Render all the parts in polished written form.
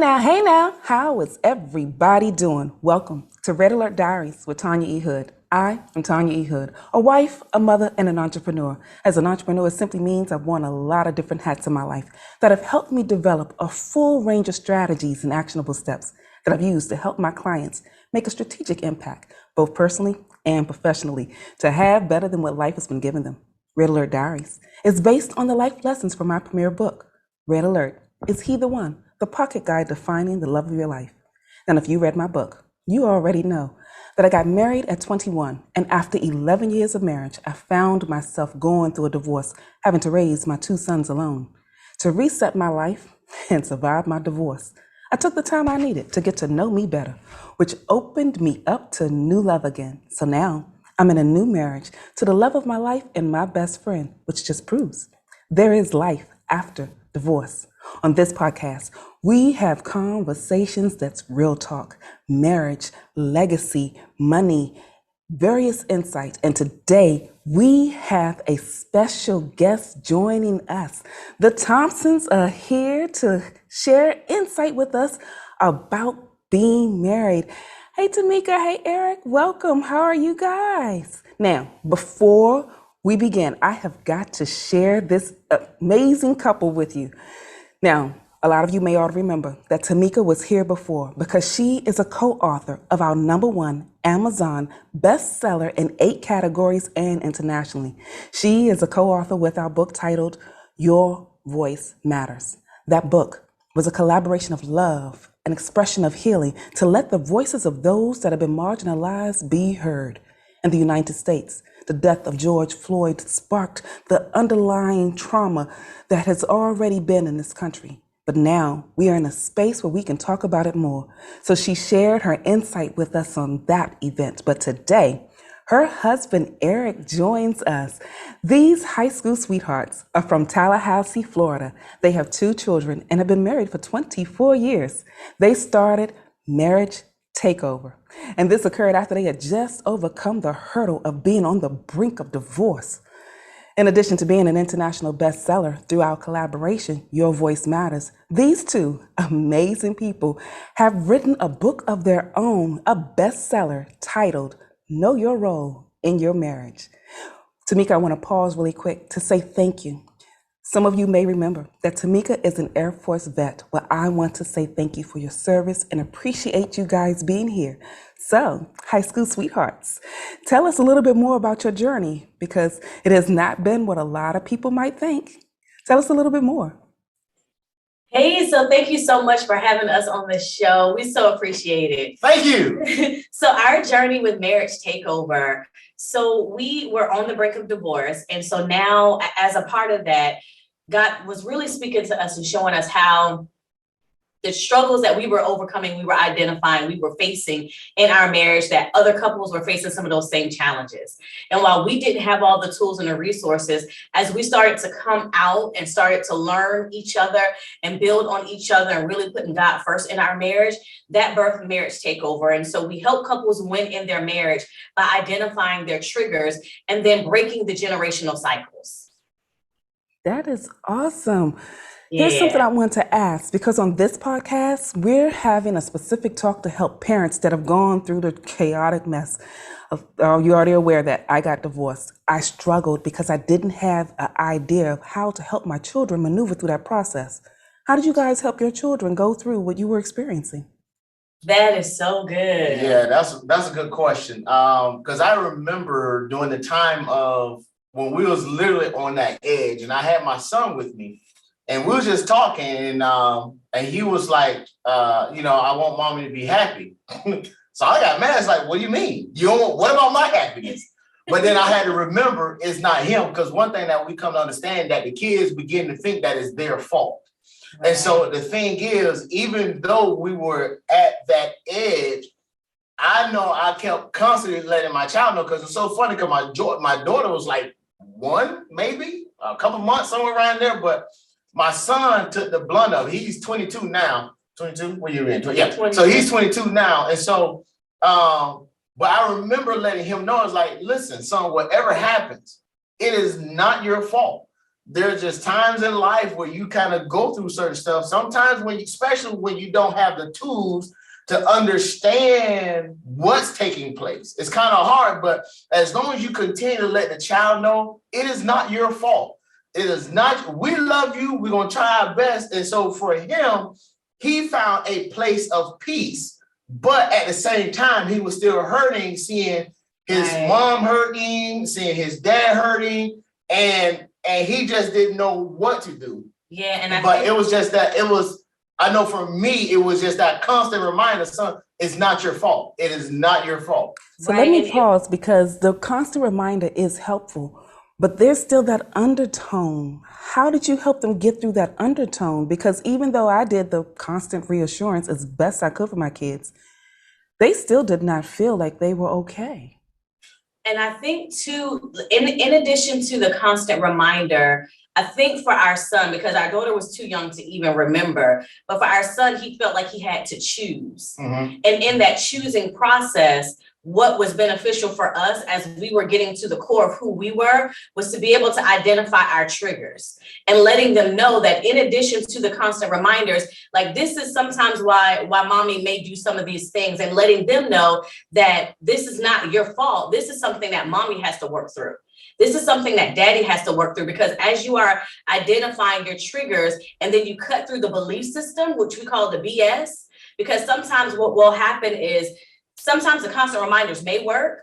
Hey now, how is everybody doing? Welcome to Red Alert Diaries with Tanya E. Hood. I am Tanya E. Hood, a wife, a mother, and an entrepreneur. As an entrepreneur, it simply means I've worn a lot of different hats in my life that have helped me develop a full range of strategies and actionable steps that I've used to help my clients make a strategic impact, both personally and professionally, to have better than what life has been giving them. Red Alert Diaries is based on the life lessons from my premier book, Red Alert, Is He the One? The pocket guide defining the love of your life. And if you read my book, you already know that I got married at 21, and after 11 years of marriage, I found myself going through a divorce, having to raise my 2 sons alone. To reset my life and survive my divorce, I took the time I needed to get to know me better, which opened me up to new love again. So now I'm in a new marriage to the love of my life and my best friend, which just proves there is life after divorce. On this podcast, we have conversations that's real talk, marriage, legacy, money, various insights. And today we have a special guest joining us. The Thompsons are here to share insight with us about being married. Hey, Temeka. Hey, Eric. Welcome. How are you guys? Now, before we begin, I have got to share this amazing couple with you. Now, a lot of you may already remember that Temeka was here before because she is a co-author of our #1 Amazon bestseller in 8 categories and internationally. She is a co-author with our book titled Your Voice Matters. That book was a collaboration of love, an expression of healing to let the voices of those that have been marginalized be heard. In the United States, the death of George Floyd sparked the underlying trauma that has already been in this country. But now we are in a space where we can talk about it more. So she shared her insight with us on that event. But today, her husband, Eric, joins us. These high school sweethearts are from Tallahassee, Florida. They have 2 children and have been married for 24 years. They started Marriage Takeover. And this occurred after they had just overcome the hurdle of being on the brink of divorce. In addition to being an international bestseller through our collaboration, Your Voice Matters, these 2 amazing people have written a book of their own, a bestseller titled Know Your Role in Your Marriage. Temeka, I want to pause really quick to say thank you. Some of you may remember that Temeka is an Air Force vet. Well, I want to say thank you for your service and appreciate you guys being here. So, high school sweethearts, tell us a little bit more about your journey because it has not been what a lot of people might think. Tell us a little bit more. Hey, so thank you so much for having us on the show. We so appreciate it. Thank you. So our journey with Marriage Takeover. So we were on the brink of divorce. And so now as a part of that, God was really speaking to us and showing us how the struggles that we were overcoming, we were identifying, we were facing in our marriage, that other couples were facing some of those same challenges. And while we didn't have all the tools and the resources, as we started to come out and started to learn each other and build on each other and really putting God first in our marriage, that birthed Marriage Takeover. And so we help couples win in their marriage by identifying their triggers and then breaking the generational cycles. That is awesome. Here's something I want to ask, because on this podcast, we're having a specific talk to help parents that have gone through the chaotic mess of, you're already aware that I got divorced. I struggled because I didn't have an idea of how to help my children maneuver through that process. How did you guys help your children go through what you were experiencing? That is so good. Yeah, that's a good question. Because I remember during the time of when we was literally on that edge, and I had my son with me, and we was just talking, and he was like, I want mommy to be happy. So I got mad. It's like, what do you mean? What about my happiness? But then I had to remember it's not him, because one thing that we come to understand that the kids begin to think that it's their fault. Right. And so the thing is, even though we were at that edge, I know I kept constantly letting my child know, because it's so funny, because my daughter was like 1, maybe a couple months, somewhere around there. But my son took the blunt of it. He's 22 now. 22? What year are you in? Yeah. 22. So he's 22 now. And so, but I remember letting him know, it's like, listen, son, whatever happens, it is not your fault. there's just times in life where you kind of go through certain stuff. Sometimes especially when you don't have the tools to understand what's taking place, it's kind of hard. But as long as you continue to let the child know, it is not your fault. It is not, we love you, we're going to try our best. And so for him, he found a place of peace, but at the same time, he was still hurting, seeing his mom hurting, seeing his dad hurting, and he just didn't know what to do. Yeah, and it was just that I know for me, it was just that constant reminder, son, it's not your fault. It is not your fault. So let me pause, because the constant reminder is helpful, but there's still that undertone. How did you help them get through that undertone? Because even though I did the constant reassurance as best I could for my kids, they still did not feel like they were okay. And I think too, in addition to the constant reminder, I think for our son, because our daughter was too young to even remember, but for our son, he felt like he had to choose. And in that choosing process, what was beneficial for us as we were getting to the core of who we were was to be able to identify our triggers and letting them know that in addition to the constant reminders, like this is sometimes why mommy may do some of these things, and letting them know that this is not your fault. This is something that mommy has to work through. This is something that daddy has to work through, because as you are identifying your triggers and then you cut through the belief system, which we call the BS, because sometimes what will happen is sometimes the constant reminders may work.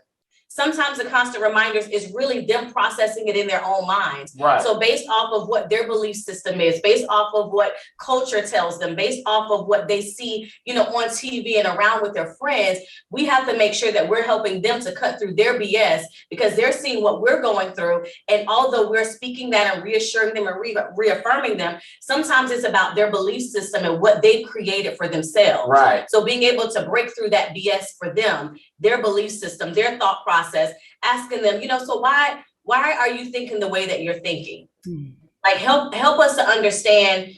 Sometimes the constant reminders is really them processing it in their own minds. Right. So based off of what their belief system is, based off of what culture tells them, based off of what they see, on TV and around with their friends, we have to make sure that we're helping them to cut through their BS, because they're seeing what we're going through. And although we're speaking that and reassuring them and reaffirming them, sometimes it's about their belief system and what they've created for themselves. Right. So being able to break through that BS for them, their belief system, their thought process, asking them, so why are you thinking the way that you're thinking? Like help us to understand,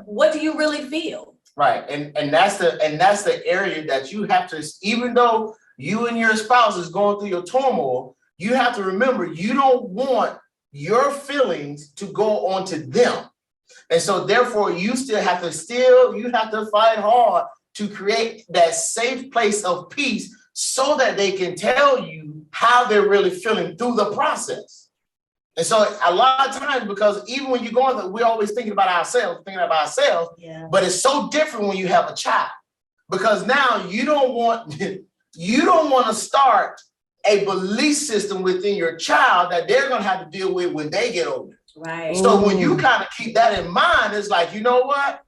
what do you really feel? Right. And that's the area that you have to, even though you and your spouse is going through your turmoil, you have to remember you don't want your feelings to go onto them. And so therefore you have to fight hard to create that safe place of peace, so that they can tell you how they're really feeling through the process. And so a lot of times, because even when you're going through, we're always thinking about ourselves, but it's so different when you have a child, because now you don't want to start a belief system within your child that they're going to have to deal with when they get older. Right. So when you kind of keep that in mind, it's like, you know what?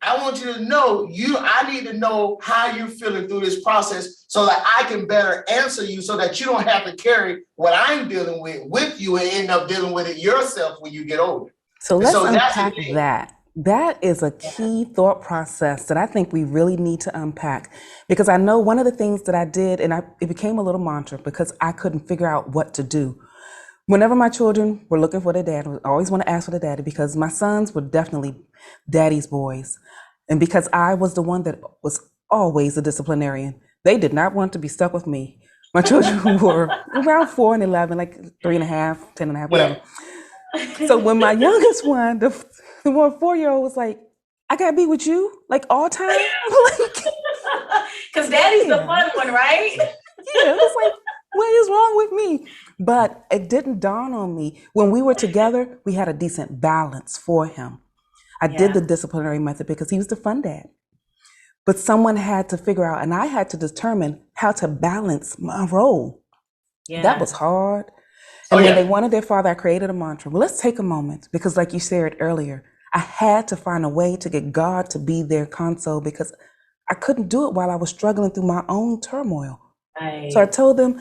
I want you to know I need to know how you're feeling through this process, so that I can better answer you, so that you don't have to carry what I'm dealing with you and end up dealing with it yourself when you get older. So let's unpack that. That is a key thought process that I think we really need to unpack, because I know one of the things that I did, and it became a little mantra, because I couldn't figure out what to do. Whenever my children were looking for their dad, I always want to ask for their daddy, because my sons were definitely daddy's boys. And because I was the one that was always a disciplinarian, they did not want to be stuck with me. My children were around 4 and 11, like 3.5, 10.5, whatever. Yeah. So when my youngest one, the 4-year-old was like, I gotta be with you like all time. Because daddy's the fun one, right? Yeah, it was like, what is wrong with me? But it didn't dawn on me. When we were together, we had a decent balance for him. I did the disciplinary method because he was the fun dad. But someone had to figure out, and I had to determine how to balance my role. Yeah. That was hard. And when they wanted their father, I created a mantra. Well, let's take a moment, because like you shared earlier, I had to find a way to get God to be their console, because I couldn't do it while I was struggling through my own turmoil. Right. So I told them,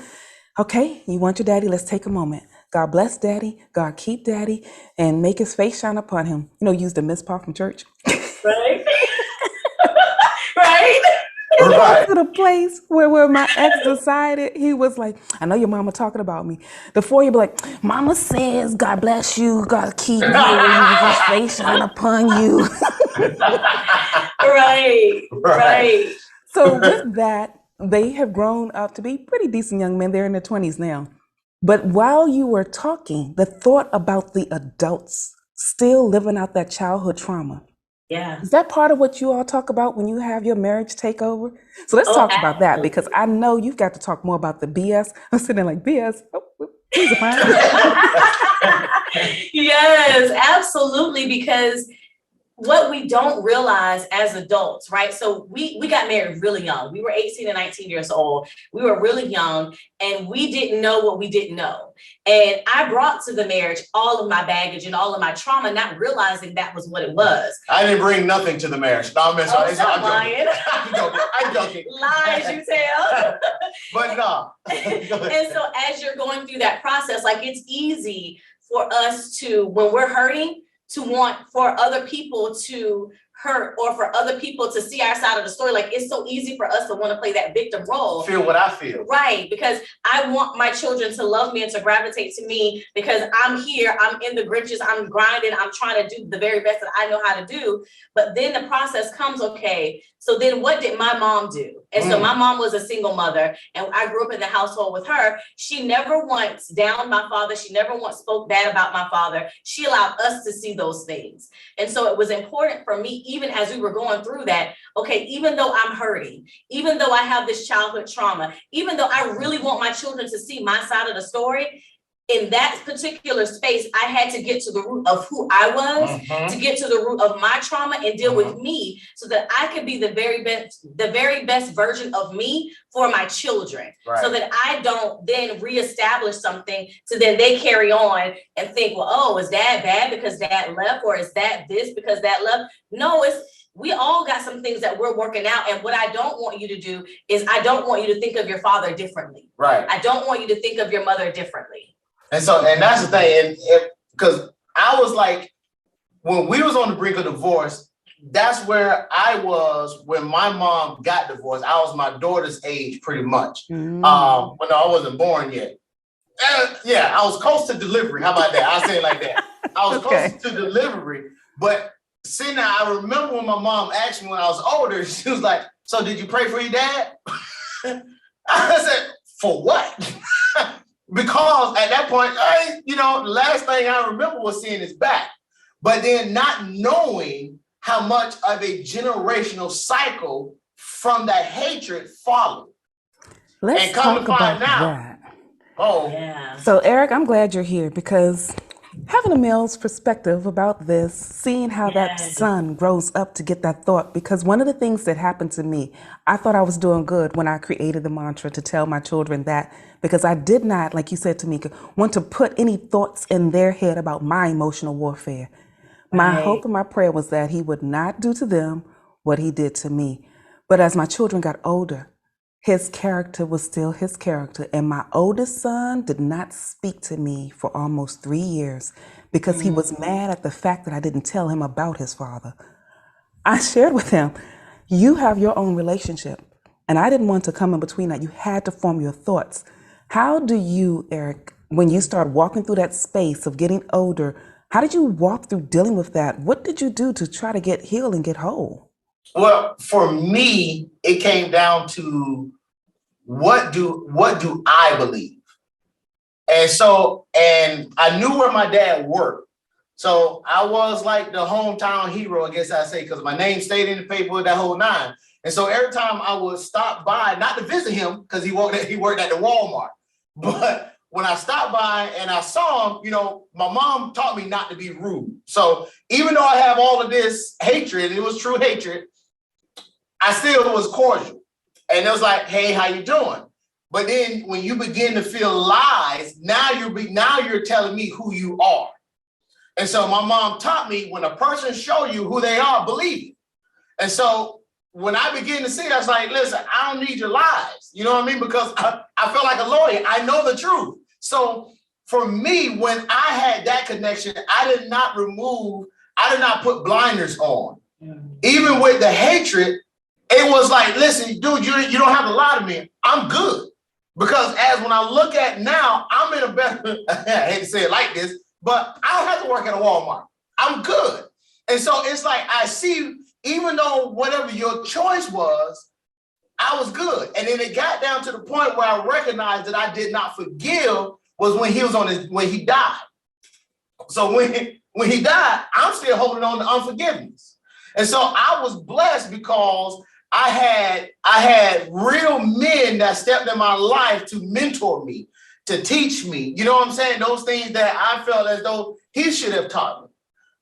okay, you want your daddy? Let's take a moment. God bless daddy, God keep daddy, and make his face shine upon him. Use the mist part from church. Right. Right. It got to the place where my ex decided, he was like, I know your mama talking about me. Before you'd be like, mama says, God bless you, God keep you, his face shine upon you. Right. So with that, they have grown up to be pretty decent young men. They're in their 20s now. But while you were talking, the thought about the adults still living out that childhood trauma. Yeah. Is that part of what you all talk about when you have your marriage takeover? So let's Oh, talk about that, absolutely. because I know you've got to talk more about the BS. I'm sitting there like, BS, oh, please define. Yes, absolutely. Because what we don't realize as adults, right? So we got married really young. We were 18 and 19 years old. We were really young and we didn't know what we didn't know. And I brought to the marriage all of my baggage and all of my trauma, not realizing that was what it was. I didn't bring nothing to the marriage. No, I'm Oh, stop lying. I'm joking. I'm joking. Lies you tell. But no. And so as you're going through that process, like it's easy for us to, when we're hurting, to want for other people to hurt or for other people to see our side of the story. Like it's so easy for us to want to play that victim role. Feel what I feel. Right, because I want my children to love me and to gravitate to me because I'm here, I'm in the grinches, I'm grinding, I'm trying to do the very best that I know how to do. But then the process comes, okay, so then what did my mom do? And so my mom was a single mother and I grew up in the household with her. She never once downed my father. She never once spoke bad about my father. She allowed us to see those things. And so it was important for me, even as we were going through that, okay, even though I'm hurting, even though I have this childhood trauma, even though I really want my children to see my side of the story, in that particular space, I had to get to the root of who I was, to get to the root of my trauma and deal with me so that I could be the very best version of me for my children. Right. So that I don't then reestablish something so then they carry on and think, well, oh, is dad bad because dad left? Or is that this because dad left? No, we all got some things that we're working out. And what I don't want you to do is I don't want you to think of your father differently. Right. I don't want you to think of your mother differently. And that's the thing. And because I was like, when we was on the brink of divorce, that's where I was when my mom got divorced. I was my daughter's age pretty much. When I wasn't born yet. Yeah, I was close to delivery. How about that? I'll say it like that. I was close to delivery. But see, now I remember when my mom asked me when I was older, she was like, so did you pray for your dad? I said, for what? Because at that point, the last thing I remember was seeing his back. But then not knowing how much of a generational cycle from that hatred followed. Let's talk about that. Oh, yeah. So Eric, I'm glad you're here because having a male's perspective about this, seeing how that son grows up to get that thought, because one of the things that happened to me, I thought I was doing good when I created the mantra to tell my children that, because I did not, like you said, Temeka, want to put any thoughts in their head about my emotional warfare. My hope and my prayer was that he would not do to them what he did to me. But as my children got older, his character was still his character. And my oldest son did not speak to me for almost 3 years because he was mad at the fact that I didn't tell him about his father. I shared with him, you have your own relationship. And I didn't want to come in between that. You had to form your thoughts. How do you, Eric, when you start walking through that space of getting older, how did you walk through dealing with that? What did you do to try to get healed and get whole? Well, for me, it came down to what do I believe? And I knew where my dad worked. So I was like the hometown hero, I guess I say, because my name stayed in the paper that whole nine. And so every time I would stop by, not to visit him, because he worked at the Walmart, but when I stopped by and I saw him, my mom taught me not to be rude. So even though I have all of this hatred, it was true hatred, I still was cordial. And it was like, hey, how you doing? But then when you begin to feel lies, now you're telling me who you are. And so my mom taught me, when a person show you who they are, believe it. And so when I began to see it, I was like, listen, I don't need your lies. You know what I mean? Because I feel like a lawyer. I know the truth. So for me, when I had that connection, I did not put blinders on. Even with the hatred, it was like, listen, dude, you don't have to lie to me. I'm good. Because as when I look at now, I'm in a better, I hate to say it like this, but I don't have to work at a Walmart. I'm good. And so it's like, I see, even though whatever your choice was, I was good. And then it got down to the point where I recognized that I did not forgive was when he died. So when when he died, I'm still holding on to unforgiveness. And so I was blessed because I had real men that stepped in my life to mentor me, to teach me. You know what I'm saying? Those things that I felt as though he should have taught me.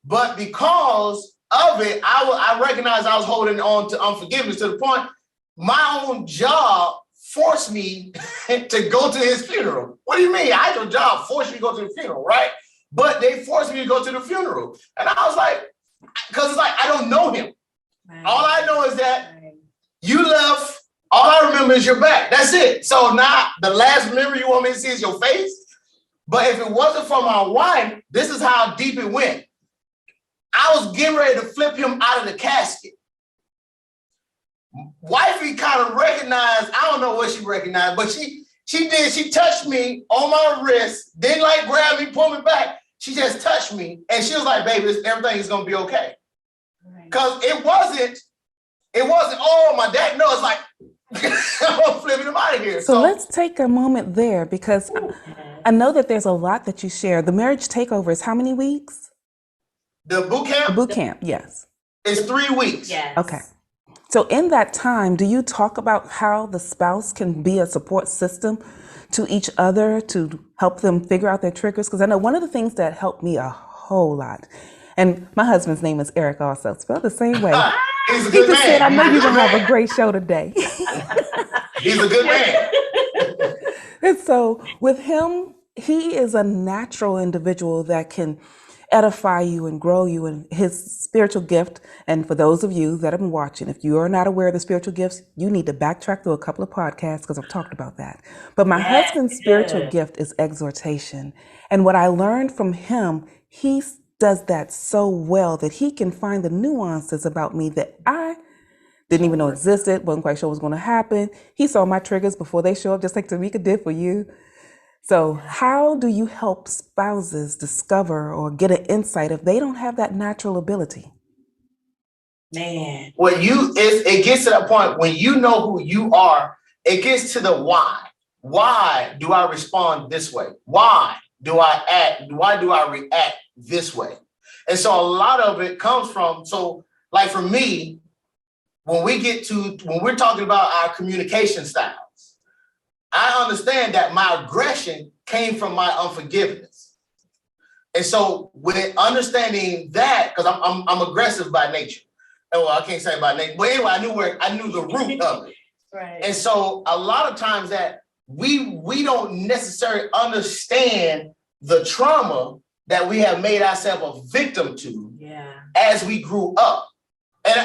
But because of it, I recognized I was holding on to unforgiveness to the point my own job forced me to go to his funeral. What do you mean? I had a job forced me to go to the funeral, right? But they forced me to go to the funeral. And I was like, because it's like, I don't know him. Right. All I know is that you left. All I remember is your back. That's it. So now the last memory you want me to see is your face. But if it wasn't for my wife, this is how deep it went. I was getting ready to flip him out of the casket. Wifey kind of recognized, I don't know what she recognized, but she did. She touched me on my wrist, didn't like grab me, pull me back. She just touched me. And she was like, baby, everything is going to be okay. Because it wasn't, oh, my dad, no, it's like, I'm flipping him out of here. So let's take a moment there because I know that there's a lot that you share. The Marriage Takeover is how many weeks? The boot camp? The boot camp, yes. It's 3 weeks. Yes. Okay. So in that time, do you talk about how the spouse can be a support system to each other to help them figure out their triggers? Because I know one of the things that helped me a whole lot, and my husband's name is Eric also, spelled the same way. He's a good man. Said, I know you're going to have a great show today. He's a good man. And so with him, he is a natural individual that can edify you and grow you in his spiritual gift. And for those of you that have been watching, if you are not aware of the spiritual gifts, you need to backtrack through a couple of podcasts because I've talked about that. But my husband's spiritual gift is exhortation. And what I learned from him, he does that so well that he can find the nuances about me that I didn't even know existed, wasn't quite sure what was going to happen. He saw my triggers before they show up, just like Temeka did for you. So how do you help spouses discover or get an insight if they don't have that natural ability? Man. When it gets to that point when you know who you are, it gets to the why. Why do I respond this way? Why do I act? Why do I react this way? And so a lot of it comes from, so like for me, when we're talking about our communication styles, I understand that my aggression came from my unforgiveness. And so with understanding that, because I'm aggressive by nature. Well, I can't say by nature, but anyway, I knew the root of it. Right. And so a lot of times that we don't necessarily understand the trauma that we have made ourselves a victim to as we grew up. And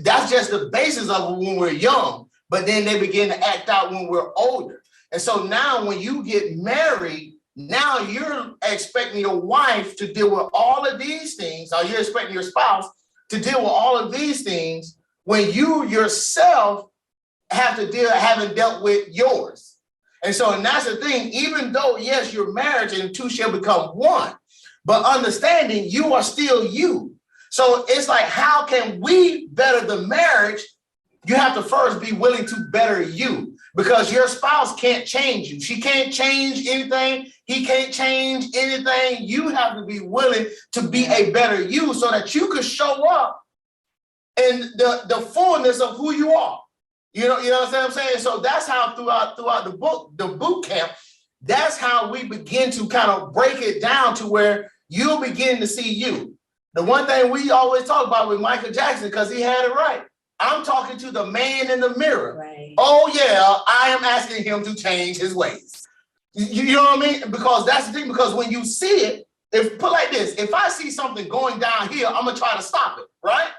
that's just the basis of it when we're young. But then they begin to act out when we're older. And so now when you get married, now you're expecting your wife to deal with all of these things, or you're expecting your spouse to deal with all of these things when you yourself haven't dealt with yours. And so, and that's the thing, even though, yes, you're married and two shall become one, but understanding you are still you. So it's like, how can we better the marriage? You have to first be willing to better you, because your spouse can't change you. She can't change anything. He can't change anything. You have to be willing to be a better you so that you could show up in the fullness of who you are. You know what I'm saying? So that's how throughout the boot camp, that's how we begin to kind of break it down to where you'll begin to see you. The one thing we always talk about with Michael Jackson, because he had it right. I'm talking to the man in the mirror. Right. Oh, yeah, I am asking him to change his ways. You know what I mean? Because that's the thing, because when you see it, put like this, if I see something going down here, I'm going to try to stop it, right?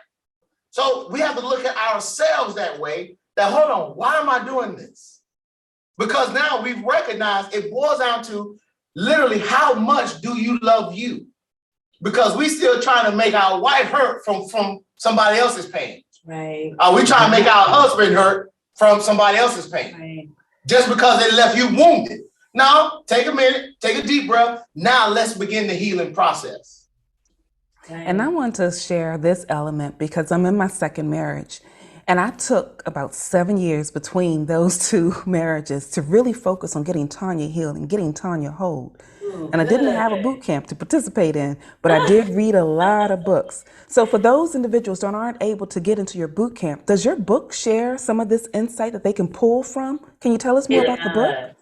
So we have to look at ourselves that way, that, hold on, why am I doing this? Because now we've recognized it boils down to literally how much do you love you? Because we still trying to make our wife hurt from somebody else's pain. Right. We trying to make our husband hurt from somebody else's pain. Right. Just because they left you wounded. Now, take a minute, take a deep breath. Now let's begin the healing process. Right. And I want to share this element because I'm in my second marriage. And I took about 7 years between those two marriages to really focus on getting Tanya healed and getting Tanya whole. Ooh, And I didn't have a good. boot camp to participate in, but I did read a lot of books. So for those individuals that aren't able to get into your boot camp, does your book share some of this insight that they can pull from? Can you tell us more It about the book? does.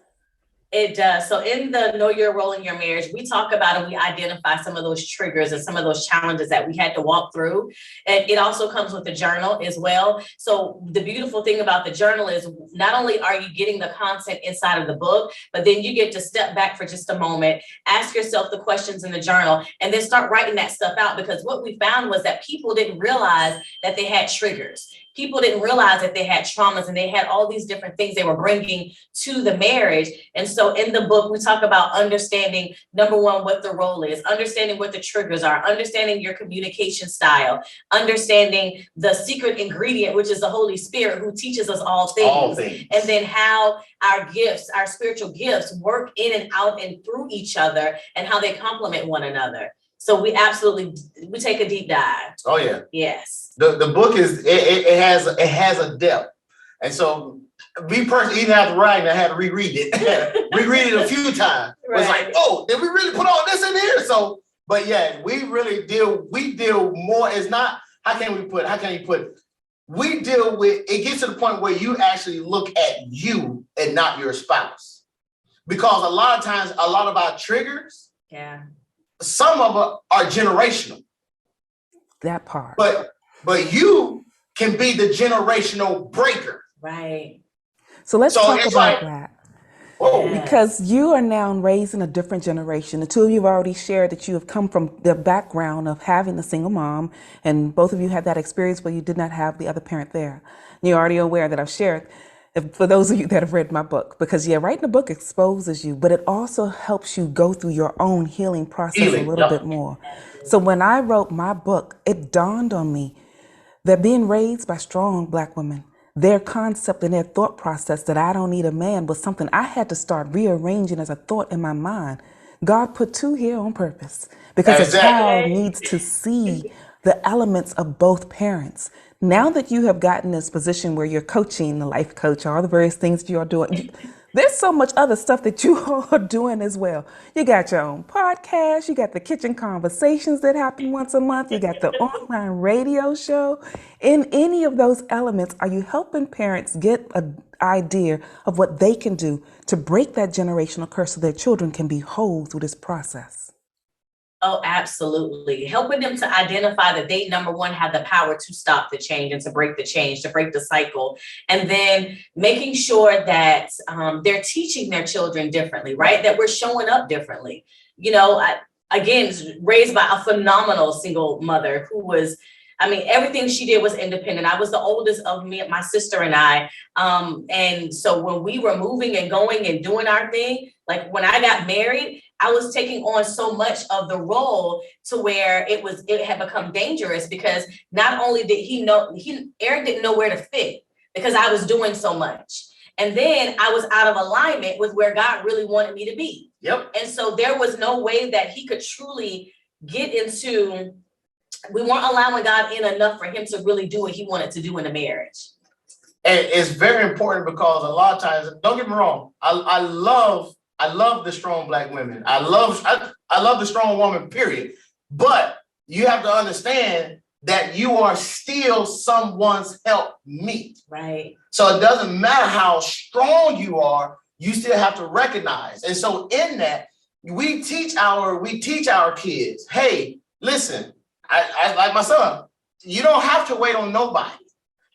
It does. So in the Know Your Role in Your Marriage, we talk about and we identify some of those triggers and some of those challenges that we had to walk through. And it also comes with a journal as well. So the beautiful thing about the journal is not only are you getting the content inside of the book, but then you get to step back for just a moment, ask yourself the questions in the journal, and then start writing that stuff out. Because what we found was that people didn't realize that they had triggers. People didn't realize that they had traumas and they had all these different things they were bringing to the marriage. And so in the book, we talk about understanding, number one, what the role is, understanding what the triggers are, understanding your communication style, understanding the secret ingredient, which is the Holy Spirit, who teaches us all things. All things. And then how our gifts, our spiritual gifts, work in and out and through each other and how they complement one another. So we take a deep dive. Oh yeah. Yes. The book is it has a depth, and so me personally, even after writing, I had to reread it, reread it a few times. Right. It was like, oh, did we really put all this in here? So, but yeah, we deal more. It's not how can you put? We deal with it gets to the point where you actually look at you and not your spouse, because a lot of times, a lot of our triggers, some of them are generational. That part. But you can be the generational breaker. Right. So let's talk about that. Oh, because you are now raised in a different generation. The two of you have already shared that you have come from the background of having a single mom, and both of you had that experience where you did not have the other parent there. And you're already aware that I've shared, for those of you that have read my book, because writing a book exposes you, but it also helps you go through your own healing process a little bit more. So when I wrote my book, it dawned on me that being raised by strong Black women, their concept and their thought process that I don't need a man was something I had to start rearranging as a thought in my mind. God put two here on purpose because a child needs to see the elements of both parents. Now that you have gotten this position where you're coaching, the life coach, all the various things you are doing, there's so much other stuff that you are doing as well. You got your own podcast, you got the kitchen conversations that happen once a month, you got the online radio show. In any of those elements, are you helping parents get an idea of what they can do to break that generational curse so their children can be whole through this process? Oh, absolutely. Helping them to identify that they, number one, have the power to stop the change and to break the change, to break the cycle. And then making sure that they're teaching their children differently, right? That we're showing up differently. You know, again, raised by a phenomenal single mother who was, everything she did was independent. I was the oldest of my sister and I. And so when we were moving and going and doing our thing, like when I got married, I was taking on so much of the role to where it had become dangerous, because not only did Eric didn't know where to fit because I was doing so much. And then I was out of alignment with where God really wanted me to be. Yep. And so there was no way that he could truly get into, we weren't allowing God in enough for him to really do what he wanted to do in the marriage. And it's very important because a lot of times, don't get me wrong, I love the strong Black women. I love the strong woman, period. But you have to understand that you are still someone's helpmeet. Right. So it doesn't matter how strong you are, you still have to recognize. And so in that, we teach our kids, hey, listen, I like my son, you don't have to wait on nobody.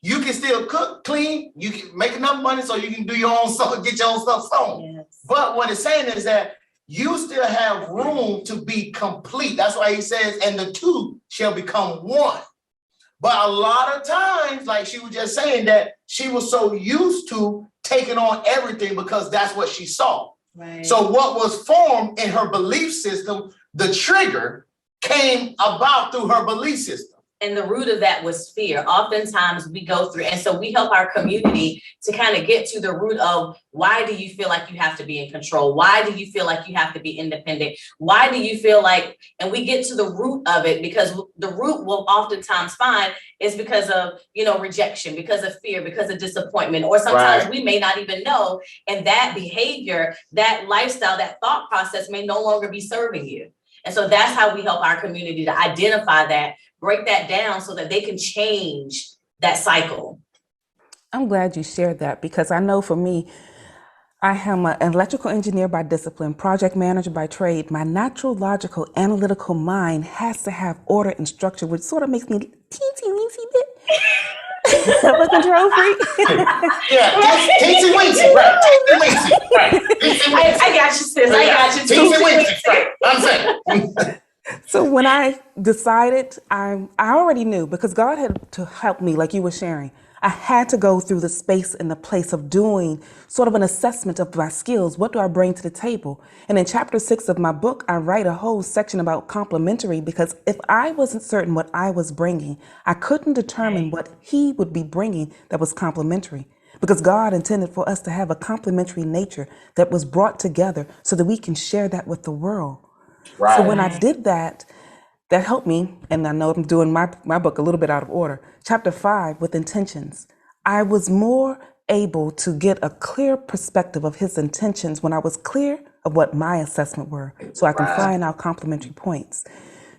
You can still cook, clean, you can make enough money so you can do your own stuff, get your own stuff sewn. Yes. But what it's saying is that you still have room to be complete. That's why he says, and the two shall become one. But a lot of times, like she was just saying, that she was so used to taking on everything because that's what she saw. Right. So what was formed in her belief system, the trigger came about through her belief system. And the root of that was fear. Oftentimes we go through, and so we help our community to kind of get to the root of, why do you feel like you have to be in control? Why do you feel like you have to be independent? Why do you feel like, and we get to the root of it, because the root we'll oftentimes find is because of, rejection, because of fear, because of disappointment, or sometimes we may not even know. And that behavior, that lifestyle, that thought process may no longer be serving you. And so that's how we help our community to identify that, break that down so that they can change that cycle. I'm glad you shared that, because I know for me, I am an electrical engineer by discipline, project manager by trade. My natural, logical, analytical mind has to have order and structure, which sort of makes me teensy-weensy bit of a control freak. Teensy-weensy, right. Teensy-weensy, right. I got you, sis. I got you. Teensy-weensy, right. I'm saying. So when I decided, I already knew, because God had to help me, like you were sharing. I had to go through the space and the place of doing sort of an assessment of my skills. What do I bring to the table? And in chapter 6 of my book, I write a whole section about complementary, because if I wasn't certain what I was bringing, I couldn't determine what he would be bringing that was complementary. Because God intended for us to have a complementary nature that was brought together so that we can share that with the world. Right. So when I did that, that helped me, and I know I'm doing my book a little bit out of order. Chapter 5, with intentions. I was more able to get a clear perspective of his intentions when I was clear of what my assessment were, so I can find out complementary points.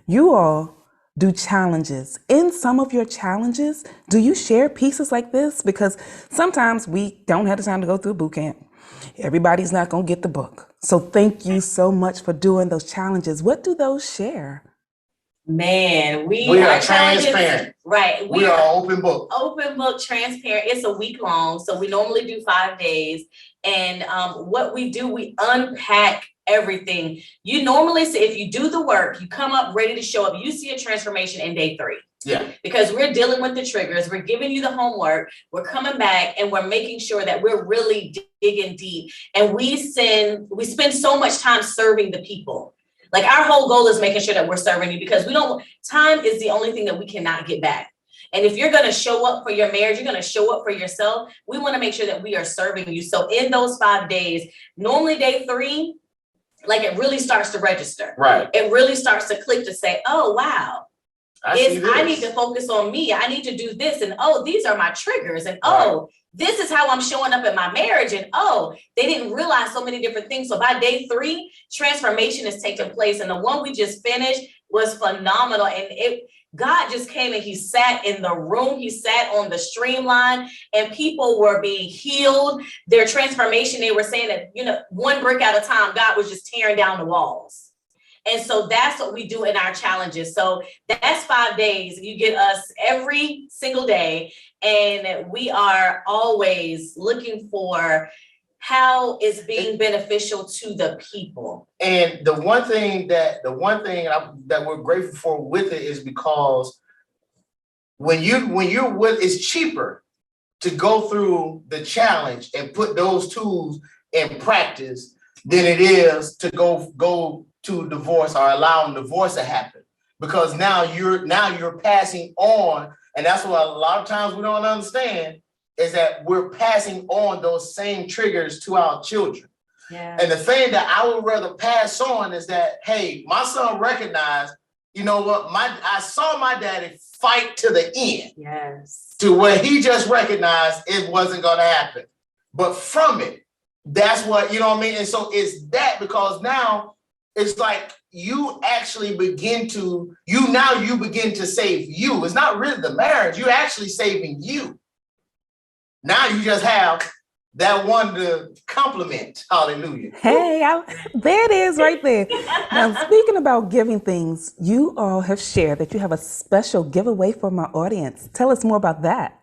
You all do challenges. In some of your challenges, do you share pieces like this? Because sometimes we don't have the time to go through a boot camp. Everybody's not going to get the book. So thank you so much for doing those challenges. What do those share? Man, we are transparent. Right. We are open book. Open book, transparent. It's a week long. So we normally do 5 days. And what we do, we unpack everything. You normally say, if you do the work, you come up ready to show up, you see a transformation in day 3. Yeah. Because we're dealing with the triggers, we're giving you the homework, we're coming back, and we're making sure that we're really digging deep. And we spend so much time serving the people. Like, our whole goal is making sure that we're serving you, because time is the only thing that we cannot get back. And if you're going to show up for your marriage, you're going to show up for yourself. We want to make sure that we are serving you. So in those 5 days, normally day 3, like, it really starts to register. Right. It really starts to click to say, oh, wow. I need to focus on me. I need to do this. And, oh, these are my triggers. And, oh, this is how I'm showing up in my marriage. And, oh, they didn't realize so many different things. So by day 3, transformation is taking place. And the one we just finished was phenomenal. And God just came and he sat in the room. He sat on the streamline, and people were being healed. Their transformation, they were saying that, one brick at a time, God was just tearing down the walls. And so that's what we do in our challenges. So that's 5 days. You get us every single day. And we are always looking for how it's being beneficial to the people. And the one thing that we're grateful for with it is because when you're with, it's cheaper to go through the challenge and put those tools in practice than it is to go to divorce or allowing divorce to happen, because now you're passing on. And that's what a lot of times we don't understand, is that we're passing on those same triggers to our children. Yeah. And the thing that I would rather pass on is that, hey, my son recognized, you know what, I saw my daddy fight to the end. Yes. To where he just recognized it wasn't going to happen. But from it, that's what, you know what I mean? And so it's that, because now it's like you actually begin to save you. It's not really the marriage. You're actually saving you. Now you just have that one to compliment. Hallelujah. Hey, there it is right there. Now, speaking about giving things, you all have shared that you have a special giveaway for my audience. Tell us more about that.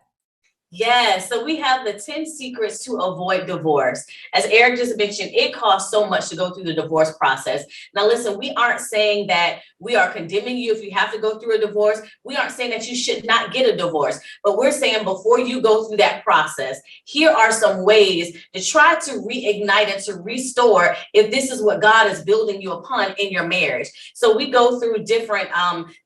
Yes, so we have the 10 secrets to avoid divorce. As Eric just mentioned, it costs so much to go through the divorce process. Now, listen, we aren't saying that we are condemning you if you have to go through a divorce. We aren't saying that you should not get a divorce, but we're saying before you go through that process, here are some ways to try to reignite and to restore if this is what God is building you upon in your marriage. So we go through different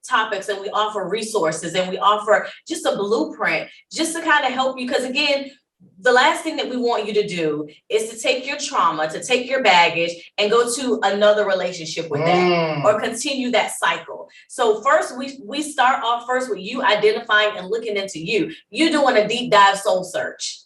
topics, and we offer resources, and we offer just a blueprint just to kind of help you. Because again, the last thing that we want you to do is to take your trauma, to take your baggage and go to another relationship with that or continue that cycle. So first, we start off first with you identifying and looking into you doing a deep dive soul search.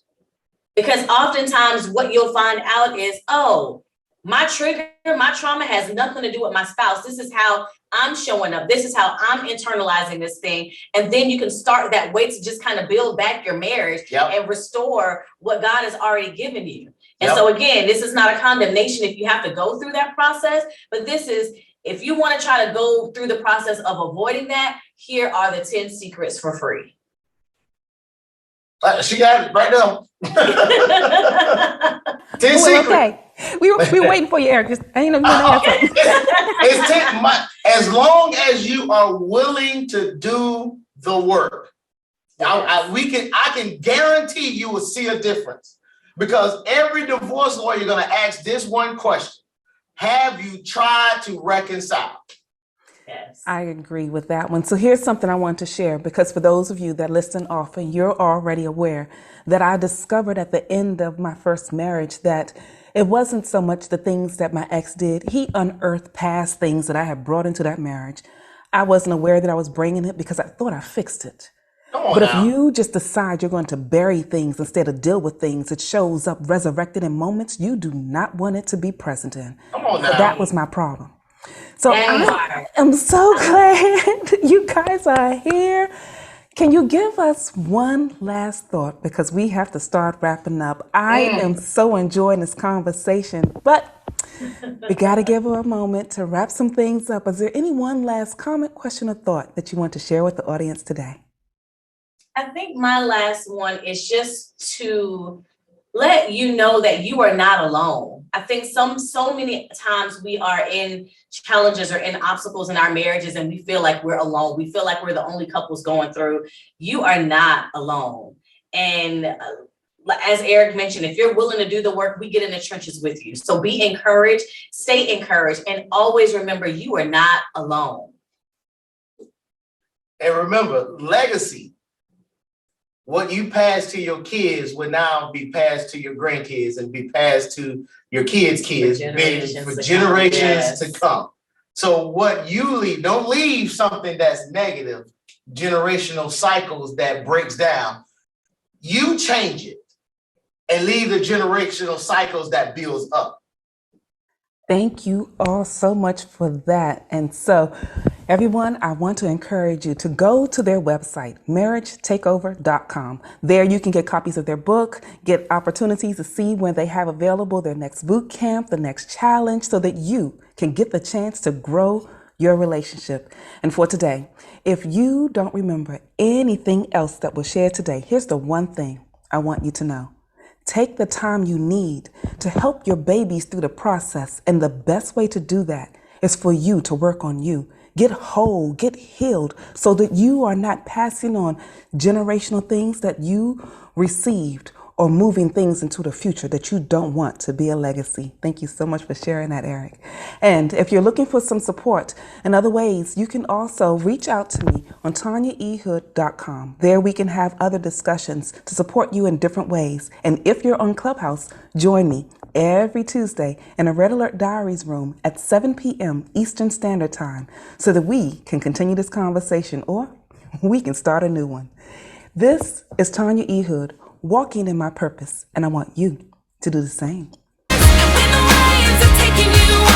Because oftentimes what you'll find out is, oh, my trigger, my trauma has nothing to do with my spouse. This is how I'm showing up. This is how I'm internalizing this thing. And then you can start that way to just kind of build back your marriage and restore what God has already given you. And so again, this is not a condemnation if you have to go through that process, but this is, if you want to try to go through the process of avoiding that, here are the 10 secrets for free. She got it right now. 10 secrets. Okay. We were waiting for you, Eric. Just, I ain't know you want to answer. It's 10, as long as you are willing to do the work, I can guarantee you will see a difference. Because every divorce lawyer is going to ask this one question: have you tried to reconcile? Yes. I agree with that one. So here's something I want to share, because for those of you that listen often, you're already aware that I discovered at the end of my first marriage that it wasn't so much the things that my ex did. He unearthed past things that I had brought into that marriage. I wasn't aware that I was bringing it because I thought I fixed it. But if you just decide you're going to bury things instead of deal with things, it shows up resurrected in moments you do not want it to be present in. So that was my problem. So I am so glad you guys are here. Can you give us one last thought? Because we have to start wrapping up. I am so enjoying this conversation, but we got to give her a moment to wrap some things up. Is there any one last comment, question, or thought that you want to share with the audience today? I think my last one is just to let you know that you are not alone. I think so many times we are in challenges or in obstacles in our marriages and we feel like we're alone. We feel like we're the only couples going through. You are not alone. And as Eric mentioned, if you're willing to do the work, we get in the trenches with you. So be encouraged, stay encouraged, and always remember you are not alone. And remember, legacy. What you pass to your kids will now be passed to your grandkids and be passed to your kids' kids for generations to come. So what you leave, don't leave something that's negative, generational cycles that breaks down. You change it and leave the generational cycles that builds up. Thank you all so much for that. And so, everyone, I want to encourage you to go to their website, marriagetakeover.com. There you can get copies of their book, get opportunities to see when they have available their next boot camp, the next challenge, so that you can get the chance to grow your relationship. And for today, if you don't remember anything else that was shared today, here's the one thing I want you to know. Take the time you need to help your babies through the process. And the best way to do that is for you to work on you. Get whole, get healed, so that you are not passing on generational things that you received or moving things into the future that you don't want to be a legacy. Thank you so much for sharing that, Eric. And if you're looking for some support in other ways, you can also reach out to me on TanyaEhood.com. There we can have other discussions to support you in different ways. And if you're on Clubhouse, join me every Tuesday in a Red Alert Diaries room at 7 p.m. Eastern Standard Time so that we can continue this conversation or we can start a new one. This is Tanya E. Hood, walking in my purpose, and I want you to do the same. When the waves are taking you